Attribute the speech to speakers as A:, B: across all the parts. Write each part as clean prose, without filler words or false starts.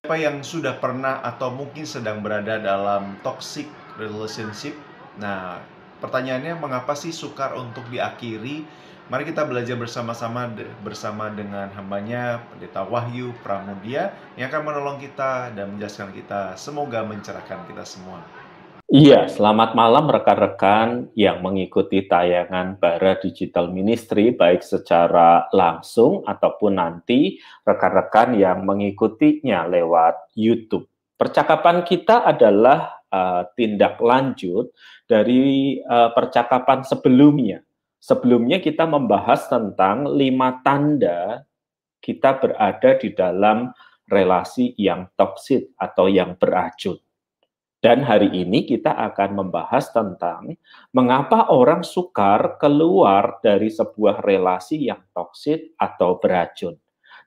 A: Siapa yang sudah pernah atau mungkin sedang berada dalam toxic relationship? Nah, pertanyaannya mengapa sih sukar untuk diakhiri? Mari kita belajar bersama-sama bersama dengan hambanya Pendeta Wahyu Pramudia yang akan menolong kita dan menjelaskan kita. Semoga mencerahkan kita semua.
B: Iya, selamat malam rekan-rekan yang mengikuti tayangan Bara Digital Ministry, baik secara langsung ataupun nanti rekan-rekan yang mengikutinya lewat YouTube. Percakapan kita adalah tindak lanjut dari percakapan sebelumnya. Sebelumnya kita membahas tentang 5 tanda kita berada di dalam relasi yang toksik atau yang beracun. Dan hari ini kita akan membahas tentang mengapa orang sukar keluar dari sebuah relasi yang toksik atau beracun.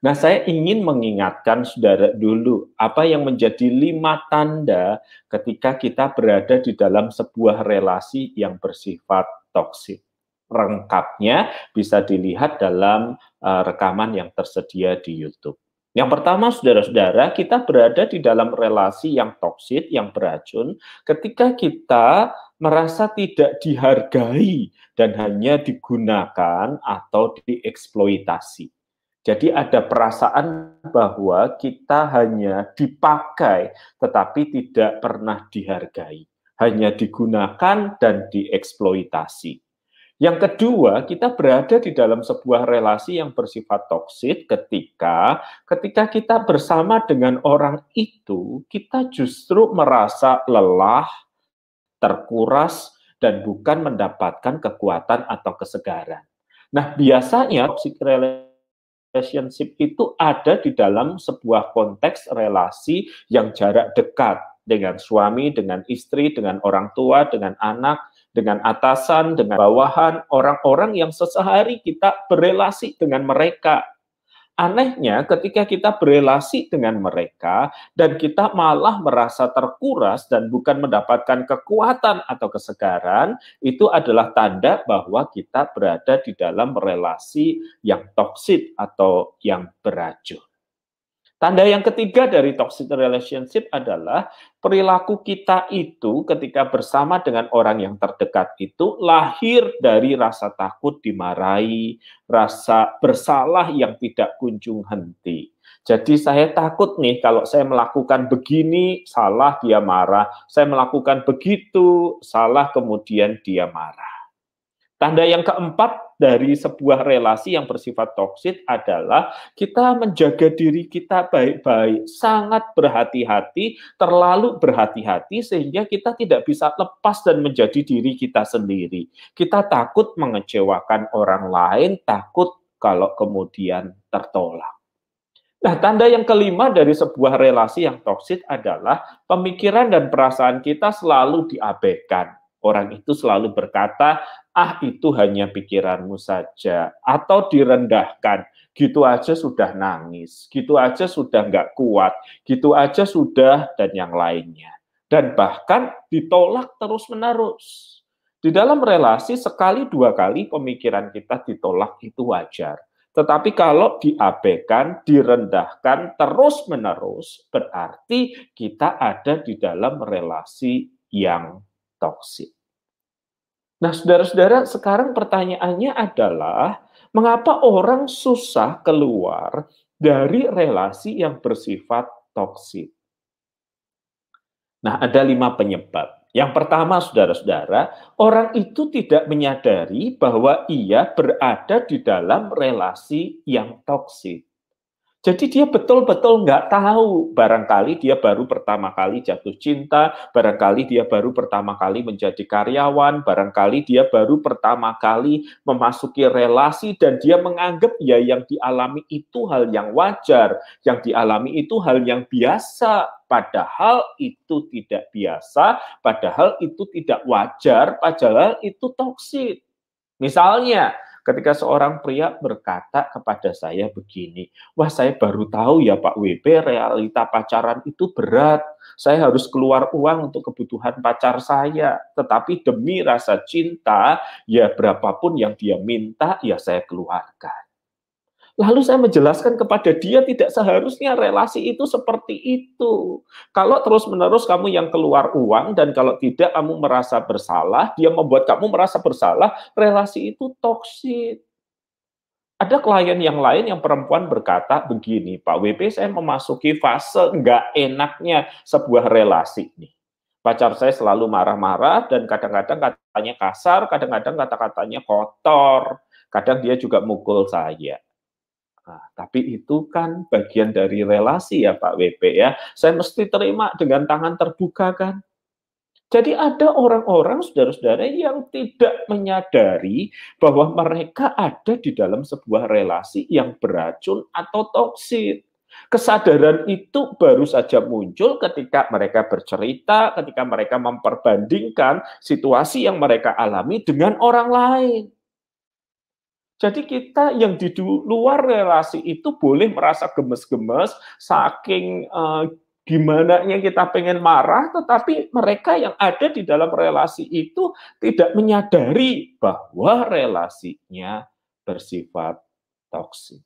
B: Nah, saya ingin mengingatkan saudara dulu apa yang menjadi 5 tanda ketika kita berada di dalam sebuah relasi yang bersifat toksik. Lengkapnya bisa dilihat dalam rekaman yang tersedia di YouTube. Yang pertama, saudara-saudara, kita berada di dalam relasi yang toksik, yang beracun, ketika kita merasa tidak dihargai dan hanya digunakan atau dieksploitasi. Jadi ada perasaan bahwa kita hanya dipakai, tetapi tidak pernah dihargai. Hanya digunakan dan dieksploitasi. Yang kedua, kita berada di dalam sebuah relasi yang bersifat toksik ketika kita bersama dengan orang itu, kita justru merasa lelah, terkuras, dan bukan mendapatkan kekuatan atau kesegaran. Nah, biasanya toxic relationship itu ada di dalam sebuah konteks relasi yang jarak dekat dengan suami, dengan istri, dengan orang tua, dengan anak, dengan atasan, dengan bawahan, orang-orang yang sesehari kita berelasi dengan mereka. Anehnya ketika kita berelasi dengan mereka dan kita malah merasa terkuras dan bukan mendapatkan kekuatan atau kesegaran, itu adalah tanda bahwa kita berada di dalam relasi yang toksik atau yang beracun. Tanda yang ketiga dari toxic relationship adalah perilaku kita itu ketika bersama dengan orang yang terdekat itu lahir dari rasa takut dimarahi, rasa bersalah yang tidak kunjung henti. Jadi saya takut nih kalau saya melakukan begini, salah dia marah. Saya melakukan begitu, salah kemudian dia marah. Tanda yang keempat dari sebuah relasi yang bersifat toksik adalah kita menjaga diri kita baik-baik, sangat berhati-hati, terlalu berhati-hati sehingga kita tidak bisa lepas dan menjadi diri kita sendiri. Kita takut mengecewakan orang lain, takut kalau kemudian tertolak. Nah, tanda yang kelima dari sebuah relasi yang toksik adalah pemikiran dan perasaan kita selalu diabaikan. Orang itu selalu berkata, itu hanya pikiranmu saja, atau direndahkan, gitu aja sudah nangis, gitu aja sudah nggak kuat, gitu aja sudah, dan yang lainnya. Dan bahkan ditolak terus-menerus. Di dalam relasi, sekali dua kali pemikiran kita ditolak itu wajar. Tetapi kalau diabaikan, direndahkan terus-menerus, berarti kita ada di dalam relasi yang toksik. Nah, saudara-saudara, sekarang pertanyaannya adalah, mengapa orang susah keluar dari relasi yang bersifat toksik? Nah, ada 5 penyebab. Yang pertama, saudara-saudara, orang itu tidak menyadari bahwa ia berada di dalam relasi yang toksik. Jadi dia betul-betul nggak tahu, barangkali dia baru pertama kali jatuh cinta, barangkali dia baru pertama kali menjadi karyawan, barangkali dia baru pertama kali memasuki relasi dan dia menganggap ya yang dialami itu hal yang wajar, yang dialami itu hal yang biasa, padahal itu tidak biasa, padahal itu tidak wajar, padahal itu toksik. Misalnya, ketika seorang pria berkata kepada saya begini, wah saya baru tahu ya Pak WP, realita pacaran itu berat. Saya harus keluar uang untuk kebutuhan pacar saya. Tetapi demi rasa cinta, ya berapapun yang dia minta, ya saya keluarkan. Lalu saya menjelaskan kepada dia tidak seharusnya relasi itu seperti itu. Kalau terus-menerus kamu yang keluar uang dan kalau tidak kamu merasa bersalah, dia membuat kamu merasa bersalah, relasi itu toksik. Ada klien yang lain yang perempuan berkata begini, Pak WP, saya memasuki fase nggak enaknya sebuah relasi nih. Pacar saya selalu marah-marah dan kadang-kadang katanya kasar, kadang-kadang kata-katanya kotor, kadang dia juga mukul saya. Nah, tapi itu kan bagian dari relasi ya Pak WP ya. Saya mesti terima dengan tangan terbuka kan. Jadi ada orang-orang, saudara-saudara, yang tidak menyadari bahwa mereka ada di dalam sebuah relasi yang beracun atau toksik. Kesadaran itu baru saja muncul ketika mereka bercerita, ketika mereka memperbandingkan situasi yang mereka alami dengan orang lain. Jadi kita yang di luar relasi itu boleh merasa gemes-gemes, saking gimananya kita pengen marah, tetapi mereka yang ada di dalam relasi itu tidak menyadari bahwa relasinya bersifat toksik.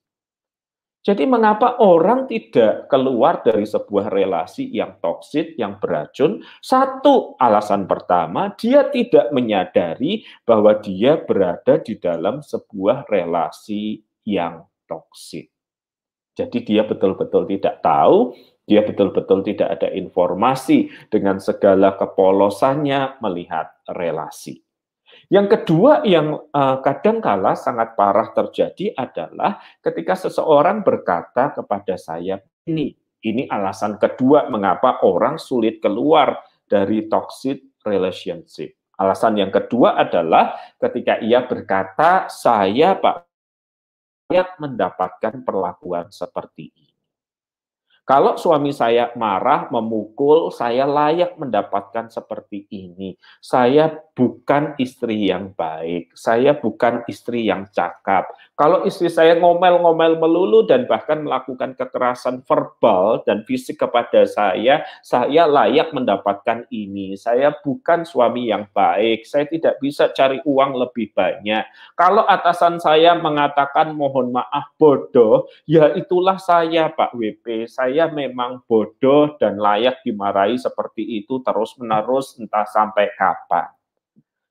B: Jadi mengapa orang tidak keluar dari sebuah relasi yang toksik, yang beracun? Satu, alasan pertama, dia tidak menyadari bahwa dia berada di dalam sebuah relasi yang toksik. Jadi dia betul-betul tidak tahu, dia betul-betul tidak ada informasi dengan segala kepolosannya melihat relasi. Yang kedua yang kadangkala sangat parah terjadi adalah ketika seseorang berkata kepada saya, ini alasan kedua mengapa orang sulit keluar dari toxic relationship. Alasan yang kedua adalah ketika ia berkata, saya Pak mendapatkan perlakuan seperti ini. Kalau suami saya marah, memukul, saya layak mendapatkan seperti ini. Saya bukan istri yang baik, saya bukan istri yang cakap. Kalau istri saya ngomel-ngomel melulu dan bahkan melakukan kekerasan verbal dan fisik kepada saya layak mendapatkan ini. Saya bukan suami yang baik, saya tidak bisa cari uang lebih banyak. Kalau atasan saya mengatakan mohon maaf bodoh, ya itulah saya Pak WP, saya memang bodoh dan layak dimarahi seperti itu terus-menerus entah sampai kapan.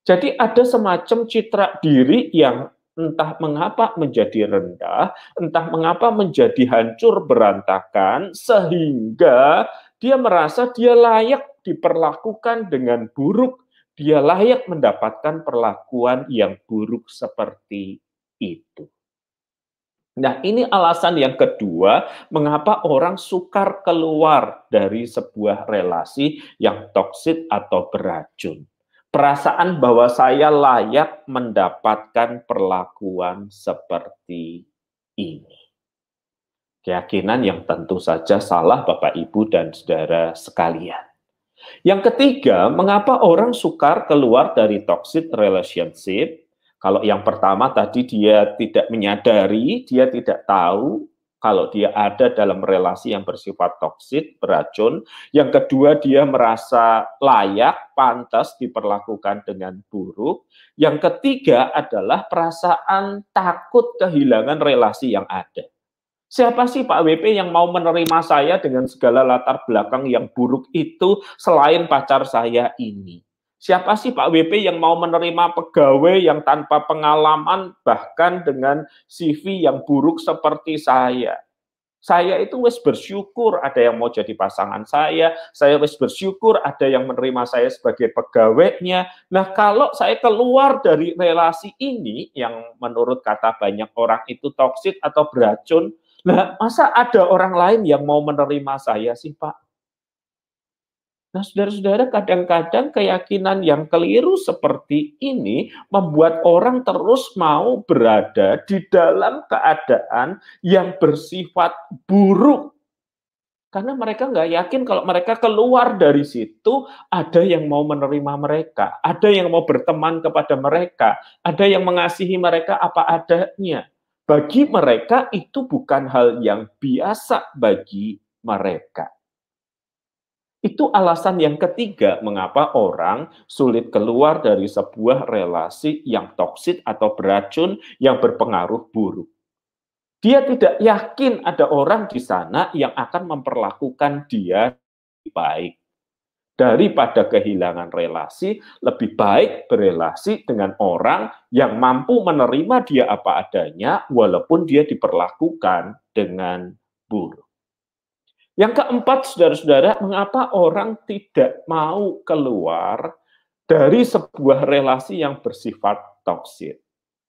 B: Jadi ada semacam citra diri yang entah mengapa menjadi rendah, entah mengapa menjadi hancur berantakan, sehingga dia merasa dia layak diperlakukan dengan buruk, dia layak mendapatkan perlakuan yang buruk seperti itu. Nah, ini alasan yang kedua, mengapa orang sukar keluar dari sebuah relasi yang toksik atau beracun. Perasaan bahwa saya layak mendapatkan perlakuan seperti ini. Keyakinan yang tentu saja salah Bapak, Ibu, dan saudara sekalian. Yang ketiga, mengapa orang sukar keluar dari toxic relationship? Kalau yang pertama tadi dia tidak menyadari, dia tidak tahu kalau dia ada dalam relasi yang bersifat toksik, beracun. Yang kedua, dia merasa layak, pantas diperlakukan dengan buruk. Yang ketiga adalah perasaan takut kehilangan relasi yang ada. Siapa sih Pak WP yang mau menerima saya dengan segala latar belakang yang buruk itu selain pacar saya ini? Siapa sih Pak WP yang mau menerima pegawai yang tanpa pengalaman bahkan dengan CV yang buruk seperti saya? Saya itu wis bersyukur ada yang mau jadi pasangan saya wis bersyukur ada yang menerima saya sebagai pegawainya. Nah, kalau saya keluar dari relasi ini yang menurut kata banyak orang itu toksik atau beracun, nah, masa ada orang lain yang mau menerima saya sih, Pak? Nah, saudara-saudara, kadang-kadang keyakinan yang keliru seperti ini membuat orang terus mau berada di dalam keadaan yang bersifat buruk. Karena mereka nggak yakin kalau mereka keluar dari situ, ada yang mau menerima mereka, ada yang mau berteman kepada mereka, ada yang mengasihi mereka apa adanya. Bagi mereka itu bukan hal yang biasa bagi mereka. Itu alasan yang ketiga mengapa orang sulit keluar dari sebuah relasi yang toksik atau beracun yang berpengaruh buruk. Dia tidak yakin ada orang di sana yang akan memperlakukan dia baik. Daripada kehilangan relasi, lebih baik berelasi dengan orang yang mampu menerima dia apa adanya, walaupun dia diperlakukan dengan buruk. Yang keempat, saudara-saudara, mengapa orang tidak mau keluar dari sebuah relasi yang bersifat toksik?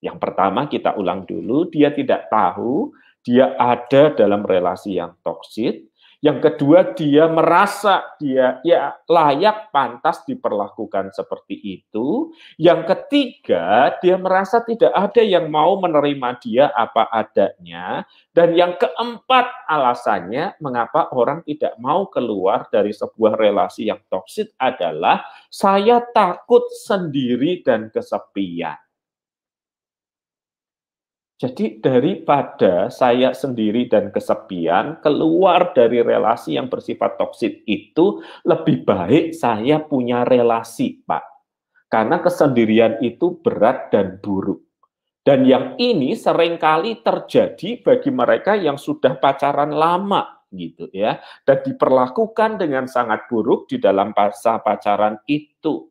B: Yang pertama, kita ulang dulu, dia tidak tahu dia ada dalam relasi yang toksik. Yang kedua, dia merasa dia ya layak, pantas diperlakukan seperti itu. Yang ketiga, dia merasa tidak ada yang mau menerima dia apa adanya. Dan yang keempat, alasannya mengapa orang tidak mau keluar dari sebuah relasi yang toksik adalah saya takut sendiri dan kesepian. Jadi daripada saya sendiri dan kesepian, keluar dari relasi yang bersifat toksik itu, lebih baik saya punya relasi, Pak. Karena kesendirian itu berat dan buruk. Dan yang ini seringkali terjadi bagi mereka yang sudah pacaran lama, gitu ya. Dan diperlakukan dengan sangat buruk di dalam masa pacaran itu.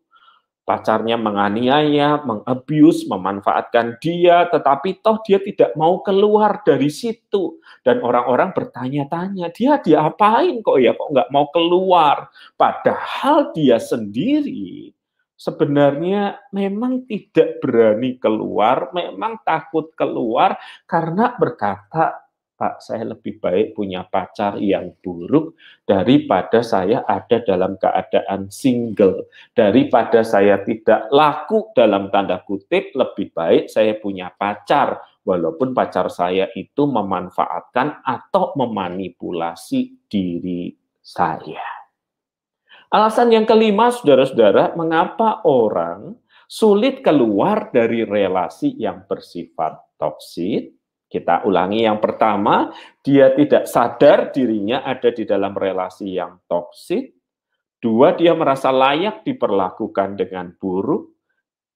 B: Pacarnya menganiaya, mengabuse, memanfaatkan dia, tetapi toh dia tidak mau keluar dari situ. Dan orang-orang bertanya-tanya, dia diapain kok ya, kok nggak mau keluar? Padahal dia sendiri sebenarnya memang tidak berani keluar, memang takut keluar karena berkata, Pak, saya lebih baik punya pacar yang buruk daripada saya ada dalam keadaan single. Daripada saya tidak laku dalam tanda kutip, lebih baik saya punya pacar. Walaupun pacar saya itu memanfaatkan atau memanipulasi diri saya. Alasan yang kelima, saudara-saudara, mengapa orang sulit keluar dari relasi yang bersifat toksik? Kita ulangi, yang pertama, dia tidak sadar dirinya ada di dalam relasi yang toksik. Dua, dia merasa layak diperlakukan dengan buruk.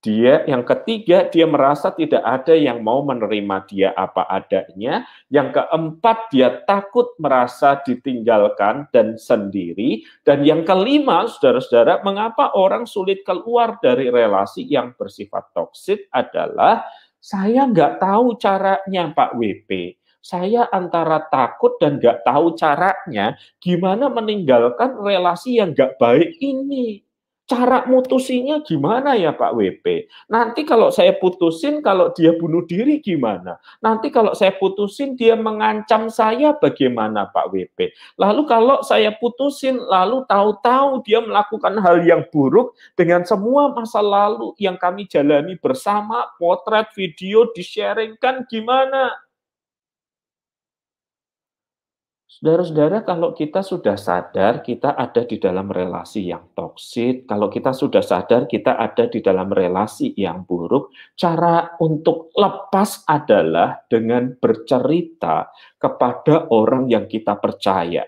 B: Yang ketiga, dia merasa tidak ada yang mau menerima dia apa adanya. Yang keempat, dia takut merasa ditinggalkan dan sendiri. Dan yang kelima, saudara-saudara, mengapa orang sulit keluar dari relasi yang bersifat toksik adalah saya nggak tahu caranya, Pak WP. Saya antara takut dan nggak tahu caranya gimana meninggalkan relasi yang nggak baik ini. Cara mutusinya gimana ya Pak WP? Nanti kalau saya putusin, kalau dia bunuh diri gimana? Nanti kalau saya putusin, dia mengancam saya bagaimana Pak WP? Lalu kalau saya putusin, lalu tahu-tahu dia melakukan hal yang buruk dengan semua masa lalu yang kami jalani bersama, potret, video, di-sharingkan gimana? Saudara-saudara, kalau kita sudah sadar kita ada di dalam relasi yang toksik, kalau kita sudah sadar kita ada di dalam relasi yang buruk, cara untuk lepas adalah dengan bercerita kepada orang yang kita percaya.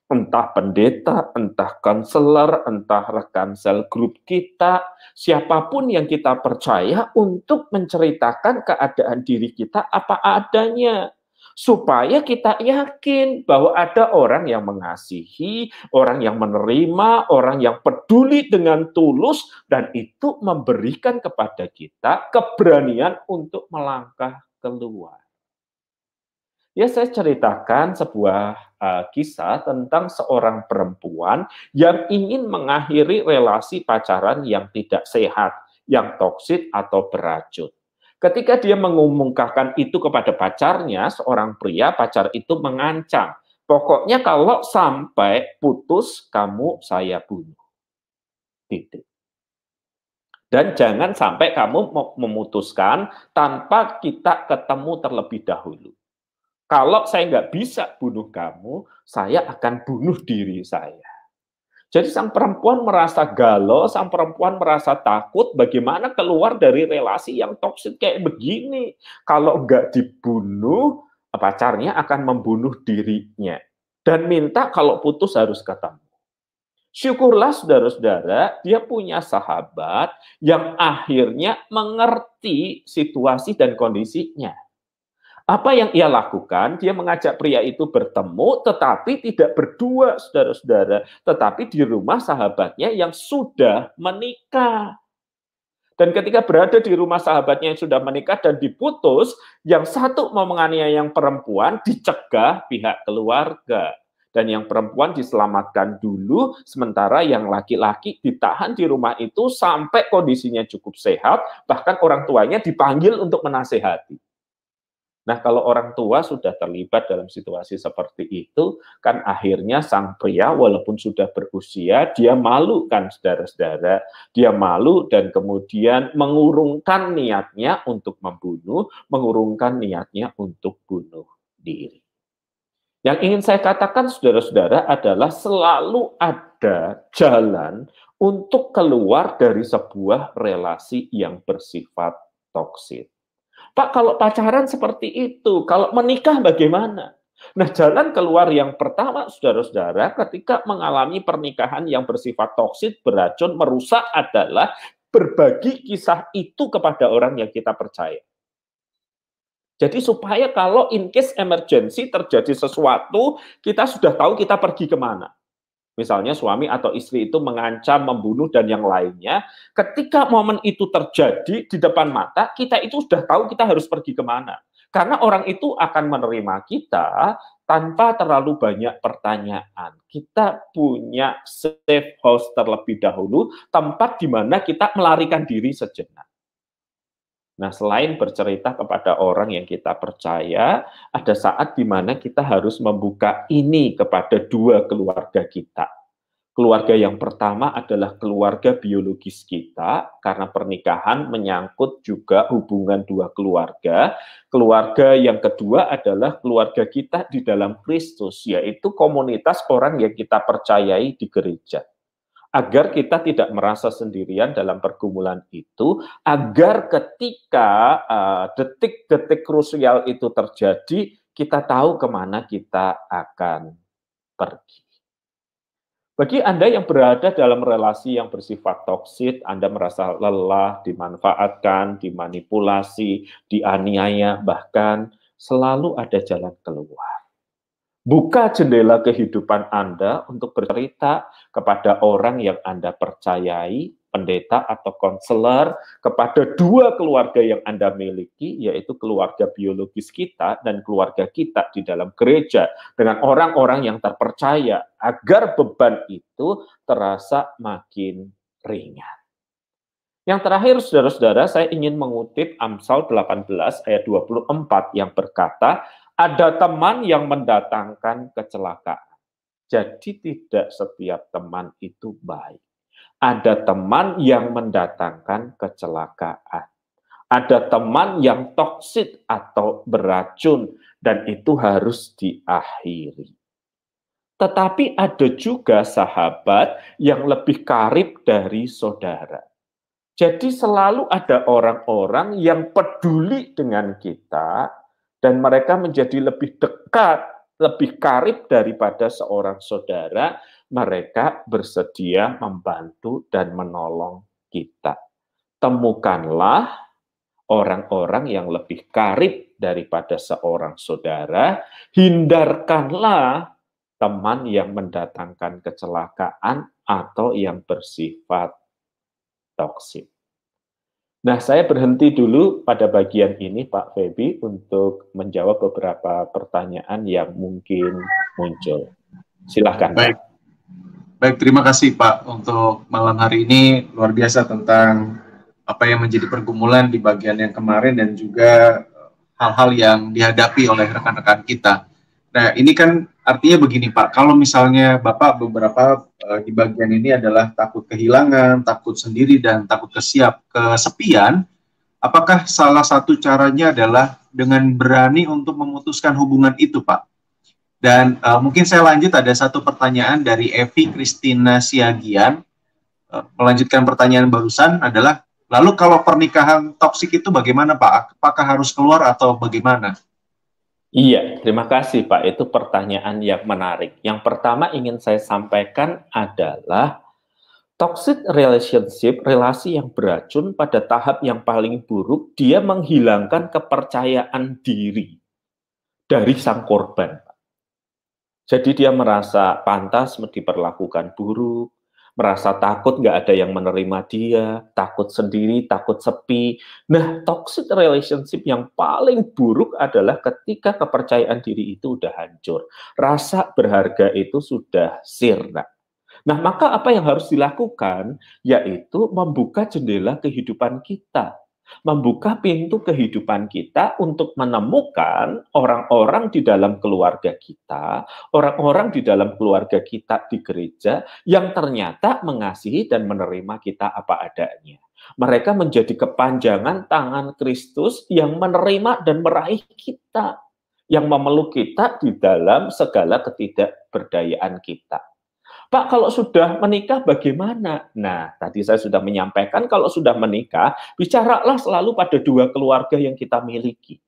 B: Entah pendeta, entah konselor, entah rekan sel grup kita, siapapun yang kita percaya untuk menceritakan keadaan diri kita apa adanya. Supaya kita yakin bahwa ada orang yang mengasihi, orang yang menerima, orang yang peduli dengan tulus, dan itu memberikan kepada kita keberanian untuk melangkah keluar. Ya, saya ceritakan sebuah kisah tentang seorang perempuan yang ingin mengakhiri relasi pacaran yang tidak sehat, yang toksik atau beracun. Ketika dia mengumumkakan itu kepada pacarnya, seorang pria, pacar itu mengancam, pokoknya kalau sampai putus, kamu saya bunuh. Titik. Dan jangan sampai kamu memutuskan tanpa kita ketemu terlebih dahulu. Kalau saya nggak bisa bunuh kamu, saya akan bunuh diri saya. Jadi sang perempuan merasa galau, sang perempuan merasa takut bagaimana keluar dari relasi yang toksik kayak begini. Kalau nggak dibunuh, pacarnya akan membunuh dirinya. Dan minta kalau putus harus ketemu. Syukurlah saudara-saudara, dia punya sahabat yang akhirnya mengerti situasi dan kondisinya. Apa yang ia lakukan? Dia mengajak pria itu bertemu, tetapi tidak berdua, saudara-saudara, tetapi di rumah sahabatnya yang sudah menikah. Dan ketika berada di rumah sahabatnya yang sudah menikah dan diputus, yang satu mau menganiaya yang perempuan dicegah pihak keluarga. Dan yang perempuan diselamatkan dulu, sementara yang laki-laki ditahan di rumah itu sampai kondisinya cukup sehat, bahkan orang tuanya dipanggil untuk menasehati. Nah, kalau orang tua sudah terlibat dalam situasi seperti itu, kan akhirnya sang pria walaupun sudah berusia, dia malu kan saudara-saudara, dia malu dan kemudian mengurungkan niatnya untuk membunuh, mengurungkan niatnya untuk bunuh diri. Yang ingin saya katakan saudara-saudara adalah selalu ada jalan untuk keluar dari sebuah relasi yang bersifat toksik. Pak, kalau pacaran seperti itu, kalau menikah bagaimana? Nah, jalan keluar yang pertama, saudara-saudara, ketika mengalami pernikahan yang bersifat toksik, beracun, merusak adalah berbagi kisah itu kepada orang yang kita percaya. Jadi supaya kalau in case emergency terjadi sesuatu, kita sudah tahu kita pergi kemana. Misalnya suami atau istri itu mengancam, membunuh, dan yang lainnya. Ketika momen itu terjadi di depan mata, kita itu sudah tahu kita harus pergi kemana. Karena orang itu akan menerima kita tanpa terlalu banyak pertanyaan. Kita punya safe house terlebih dahulu, tempat di mana kita melarikan diri sejenak. Nah, selain bercerita kepada orang yang kita percaya, ada saat di mana kita harus membuka ini kepada dua keluarga kita. Keluarga yang pertama adalah keluarga biologis kita, karena pernikahan menyangkut juga hubungan dua keluarga. Keluarga yang kedua adalah keluarga kita di dalam Kristus, yaitu komunitas orang yang kita percayai di gereja. Agar kita tidak merasa sendirian dalam pergumulan itu, agar ketika detik-detik krusial itu terjadi, kita tahu kemana kita akan pergi. Bagi Anda yang berada dalam relasi yang bersifat toksik, Anda merasa lelah, dimanfaatkan, dimanipulasi, dianiaya, bahkan selalu ada jalan keluar. Buka jendela kehidupan Anda untuk bercerita kepada orang yang Anda percayai, pendeta atau konselor, kepada dua keluarga yang Anda miliki, yaitu keluarga biologis kita dan keluarga kita di dalam gereja, dengan orang-orang yang terpercaya, agar beban itu terasa makin ringan. Yang terakhir, saudara-saudara, saya ingin mengutip Amsal 18 ayat 24 yang berkata, ada teman yang mendatangkan kecelakaan. Jadi tidak setiap teman itu baik. Ada teman yang mendatangkan kecelakaan. Ada teman yang toksik atau beracun, dan itu harus diakhiri. Tetapi ada juga sahabat yang lebih karib dari saudara. Jadi selalu ada orang-orang yang peduli dengan kita, dan mereka menjadi lebih dekat, lebih karib daripada seorang saudara. Mereka bersedia membantu dan menolong kita. Temukanlah orang-orang yang lebih karib daripada seorang saudara. Hindarkanlah teman yang mendatangkan kecelakaan atau yang bersifat toksik. Nah, saya berhenti dulu pada bagian ini, Pak Feby, untuk menjawab beberapa pertanyaan yang mungkin muncul. Silahkan,
C: Baik.
B: Pak.
C: Baik, terima kasih, Pak, untuk malam hari ini. Luar biasa tentang apa yang menjadi pergumulan di bagian yang kemarin dan juga hal-hal yang dihadapi oleh rekan-rekan kita. Nah, ini kan artinya begini, Pak, kalau misalnya Bapak beberapa di bagian ini adalah takut kehilangan, takut sendiri, dan takut kesepian, apakah salah satu caranya adalah dengan berani untuk memutuskan hubungan itu, Pak? Dan mungkin saya lanjut, ada satu pertanyaan dari Evi Kristina Siagian, melanjutkan pertanyaan barusan adalah, lalu kalau pernikahan toksik itu bagaimana, Pak? Apakah harus keluar atau bagaimana?
B: Iya, terima kasih Pak. Itu pertanyaan yang menarik. Yang pertama ingin saya sampaikan adalah toxic relationship, relasi yang beracun pada tahap yang paling buruk, dia menghilangkan kepercayaan diri. dari sang korban. Jadi dia merasa pantas diperlakukan buruk, merasa takut nggak ada yang menerima dia, takut sendiri, takut sepi. Nah, toxic relationship yang paling buruk adalah ketika kepercayaan diri itu udah hancur. Rasa berharga itu sudah sirna. Nah, maka apa yang harus dilakukan? Yaitu membuka jendela kehidupan kita. Membuka pintu kehidupan kita untuk menemukan orang-orang di dalam keluarga kita, orang-orang di dalam keluarga kita di gereja yang ternyata mengasihi dan menerima kita apa adanya. Mereka menjadi kepanjangan tangan Kristus yang menerima dan meraih kita, yang memeluk kita di dalam segala ketidakberdayaan kita. Pak, kalau sudah menikah bagaimana? Nah, tadi saya sudah menyampaikan kalau sudah menikah, bicaralah selalu pada dua keluarga yang kita miliki,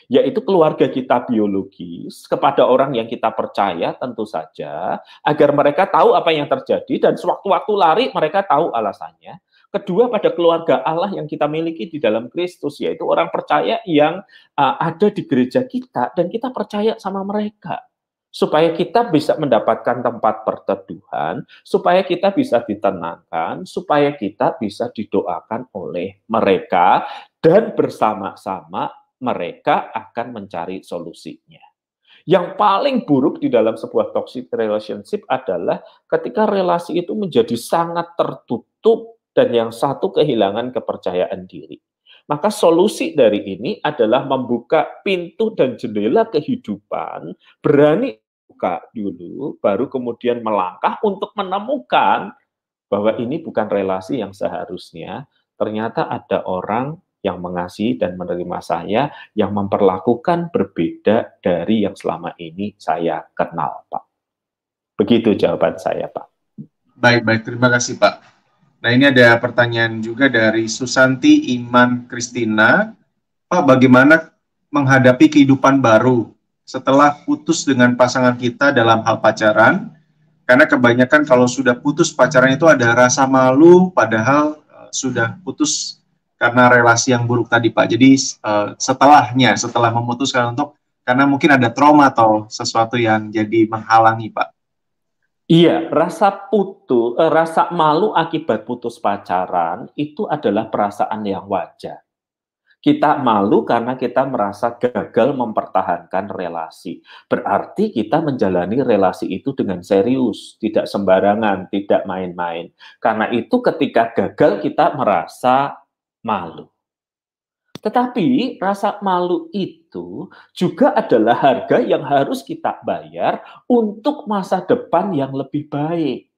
B: yaitu keluarga kita biologis, kepada orang yang kita percaya tentu saja, agar mereka tahu apa yang terjadi dan sewaktu-waktu lari mereka tahu alasannya. Kedua, pada keluarga Allah yang kita miliki di dalam Kristus, yaitu orang percaya yang ada di gereja kita dan kita percaya sama mereka. Supaya kita bisa mendapatkan tempat perteduhan, supaya kita bisa ditenangkan, supaya kita bisa didoakan oleh mereka, dan bersama-sama mereka akan mencari solusinya. Yang paling buruk di dalam sebuah toxic relationship adalah ketika relasi itu menjadi sangat tertutup dan yang satu kehilangan kepercayaan diri. Maka solusi dari ini adalah membuka pintu dan jendela kehidupan, berani buka dulu, baru kemudian melangkah untuk menemukan bahwa ini bukan relasi yang seharusnya. Ternyata ada orang yang mengasihi dan menerima saya, yang memperlakukan berbeda dari yang selama ini saya kenal, Pak. Begitu jawaban saya, Pak.
C: Baik, terima kasih, Pak. Nah, ini ada pertanyaan juga dari Susanti Iman Kristina. Pak, bagaimana menghadapi kehidupan baru setelah putus dengan pasangan kita dalam hal pacaran? Karena kebanyakan kalau sudah putus pacaran itu ada rasa malu, padahal sudah putus karena relasi yang buruk tadi, Pak. Jadi setelah memutuskan karena mungkin ada trauma atau sesuatu yang jadi menghalangi, Pak.
B: Iya, rasa malu akibat putus pacaran itu adalah perasaan yang wajar. Kita malu karena kita merasa gagal mempertahankan relasi. Berarti kita menjalani relasi itu dengan serius, tidak sembarangan, tidak main-main. Karena itu ketika gagal kita merasa malu. Tetapi rasa malu itu juga adalah harga yang harus kita bayar untuk masa depan yang lebih baik.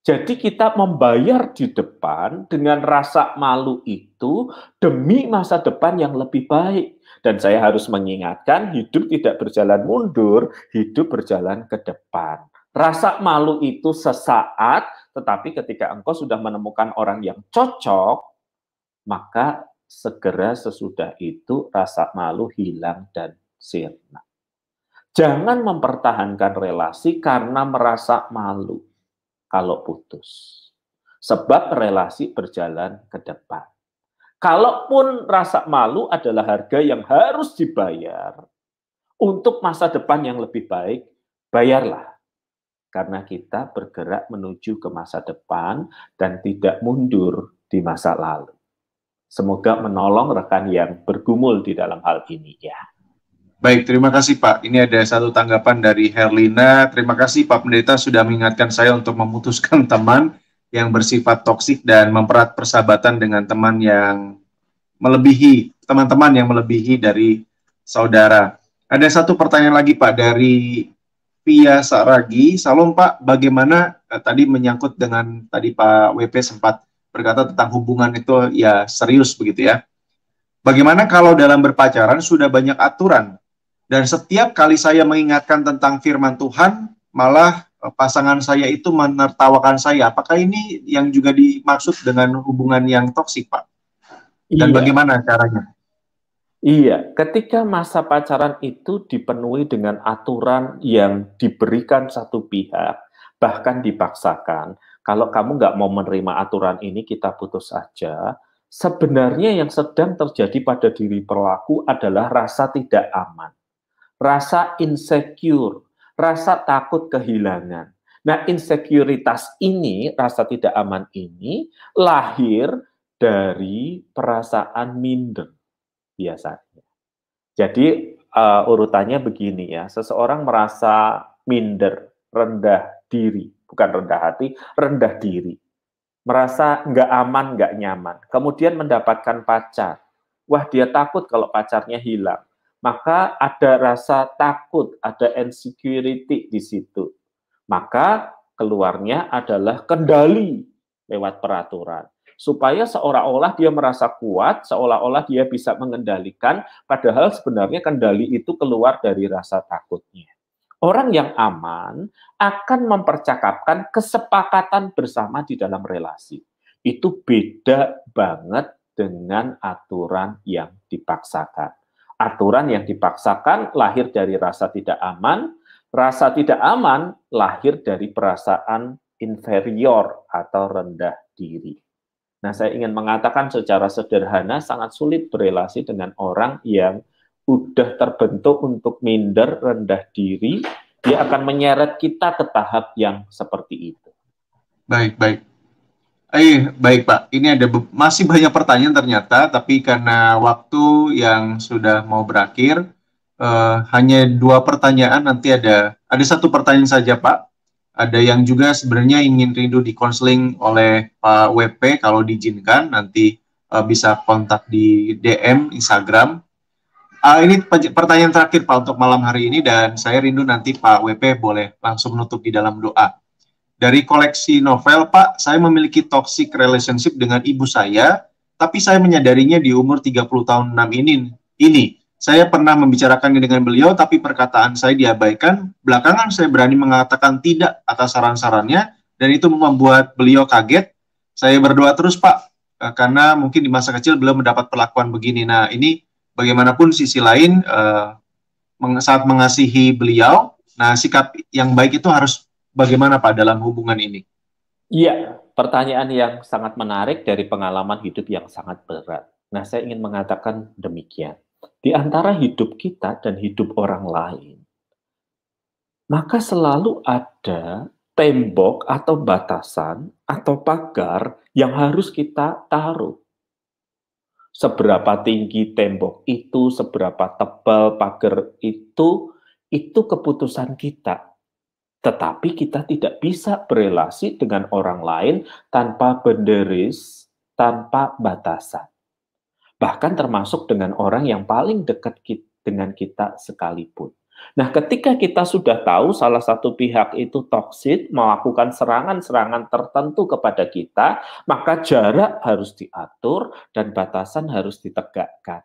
B: Jadi kita membayar di depan dengan rasa malu itu demi masa depan yang lebih baik. Dan saya harus mengingatkan, hidup tidak berjalan mundur, hidup berjalan ke depan. Rasa malu itu sesaat, tetapi ketika engkau sudah menemukan orang yang cocok, maka segera sesudah itu rasa malu hilang dan sirna. Jangan mempertahankan relasi karena merasa malu kalau putus. Sebab relasi berjalan ke depan. Kalaupun rasa malu adalah harga yang harus dibayar untuk masa depan yang lebih baik, bayarlah. Karena kita bergerak menuju ke masa depan dan tidak mundur di masa lalu. Semoga menolong rekan yang bergumul di dalam hal ini ya.
C: Baik, terima kasih Pak. Ini ada satu tanggapan dari Herlina. Terima kasih Pak Pendeta sudah mengingatkan saya untuk memutuskan teman yang bersifat toksik dan mempererat persahabatan dengan teman yang melebihi, teman-teman yang melebihi dari saudara. Ada satu pertanyaan lagi Pak dari Pia Saragi. Salam Pak, bagaimana tadi menyangkut dengan tadi Pak WP sempat berkata tentang hubungan itu ya serius begitu ya. Bagaimana kalau dalam berpacaran sudah banyak aturan? Dan setiap kali saya mengingatkan tentang firman Tuhan, malah pasangan saya itu menertawakan saya. Apakah ini yang juga dimaksud dengan hubungan yang toksik, Pak? Dan bagaimana caranya?
B: Iya, ketika masa pacaran itu dipenuhi dengan aturan yang diberikan satu pihak, bahkan dipaksakan, kalau kamu nggak mau menerima aturan ini, kita putus aja. Sebenarnya yang sedang terjadi pada diri pelaku adalah rasa tidak aman. rasa insecure, rasa takut kehilangan. Nah, insekuritas ini, rasa tidak aman ini, lahir dari perasaan minder biasanya. Jadi, urutannya begini ya, seseorang merasa minder, rendah diri, bukan rendah hati, rendah diri. Merasa nggak aman, nggak nyaman. Kemudian mendapatkan pacar. Wah, dia takut kalau pacarnya hilang. Maka ada rasa takut, ada insecurity di situ. Maka keluarnya adalah kendali lewat peraturan. Supaya seolah-olah dia merasa kuat, seolah-olah dia bisa mengendalikan, padahal sebenarnya kendali itu keluar dari rasa takutnya. Orang yang aman akan mempercakapkan kesepakatan bersama di dalam relasi. Itu beda banget dengan aturan yang dipaksakan. Aturan yang dipaksakan lahir dari rasa tidak aman lahir dari perasaan inferior atau rendah diri. Nah, saya ingin mengatakan secara sederhana sangat sulit berelasi dengan orang yang udah terbentuk untuk minder, rendah diri, dia akan menyeret kita ke tahap yang seperti itu.
C: Baik. Baik Pak, ini ada masih banyak pertanyaan ternyata, tapi karena waktu yang sudah mau berakhir, hanya 2 pertanyaan, nanti ada 1 pertanyaan saja Pak. Ada yang juga sebenarnya ingin rindu di konseling oleh Pak WP, kalau diizinkan nanti bisa kontak di DM Instagram. Ini pertanyaan terakhir Pak untuk malam hari ini, dan saya rindu nanti Pak WP boleh langsung menutup di dalam doa. Dari koleksi novel, Pak, saya memiliki toxic relationship dengan ibu saya, tapi saya menyadarinya di umur 30 tahun 6 ini. Saya pernah membicarakannya dengan beliau, tapi perkataan saya diabaikan. Belakangan saya berani mengatakan tidak atas saran-sarannya, dan itu membuat beliau kaget. Saya berdoa terus, Pak, karena mungkin di masa kecil belum mendapat perlakuan begini. Nah, ini bagaimanapun sisi lain, saat mengasihi beliau, nah sikap yang baik itu harus bagaimana Pak dalam hubungan ini?
B: Iya, pertanyaan yang sangat menarik dari pengalaman hidup yang sangat berat. Nah, saya ingin mengatakan demikian. Di antara hidup kita dan hidup orang lain, maka selalu ada tembok atau batasan atau pagar yang harus kita taruh. Seberapa tinggi tembok itu, seberapa tebal pagar itu keputusan kita. Tetapi kita tidak bisa berelasi dengan orang lain tanpa benderis, tanpa batasan. Bahkan termasuk dengan orang yang paling dekat dengan kita sekalipun. Nah, ketika kita sudah tahu salah satu pihak itu toksik, melakukan serangan-serangan tertentu kepada kita, maka jarak harus diatur dan batasan harus ditegakkan.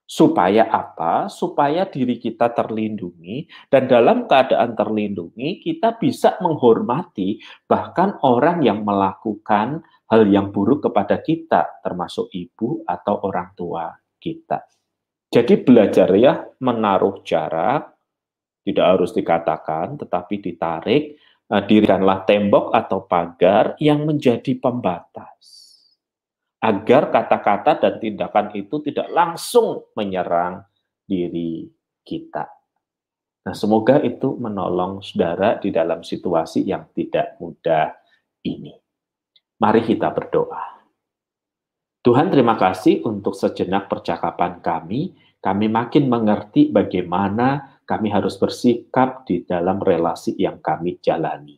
B: Supaya apa? Supaya diri kita terlindungi, dan dalam keadaan terlindungi kita bisa menghormati bahkan orang yang melakukan hal yang buruk kepada kita, termasuk ibu atau orang tua kita. Jadi belajar ya menaruh jarak, tidak harus dikatakan tetapi ditarik, dirikanlah tembok atau pagar yang menjadi pembatas. Agar kata-kata dan tindakan itu tidak langsung menyerang diri kita. Nah, semoga itu menolong saudara di dalam situasi yang tidak mudah ini. Mari kita berdoa. Tuhan, terima kasih untuk sejenak percakapan kami. Kami makin mengerti bagaimana kami harus bersikap di dalam relasi yang kami jalani.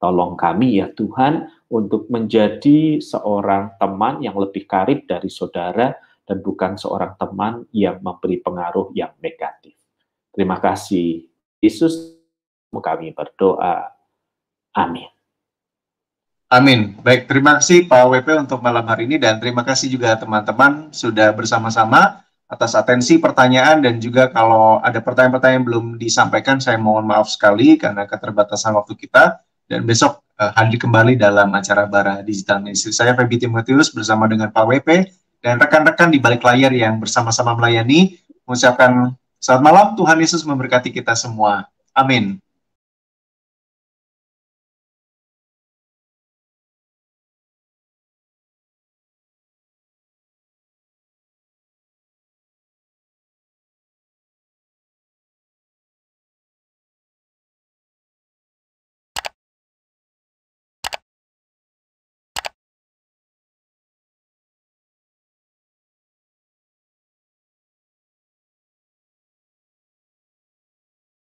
B: Tolong kami ya Tuhan untuk menjadi seorang teman yang lebih karib dari saudara dan bukan seorang teman yang memberi pengaruh yang negatif. Terima kasih Yesus, kami berdoa. Amin.
C: Amin. Baik, terima kasih Pak WP untuk malam hari ini, dan terima kasih juga teman-teman sudah bersama-sama atas atensi pertanyaan, dan juga kalau ada pertanyaan-pertanyaan yang belum disampaikan, saya mohon maaf sekali karena keterbatasan waktu kita. Dan besok hadir kembali dalam acara Bara Digital Ministry. Saya Feby Timotius bersama dengan Pak WP dan rekan-rekan di balik layar yang bersama-sama melayani, mengucapkan selamat malam, Tuhan Yesus memberkati kita semua. Amin.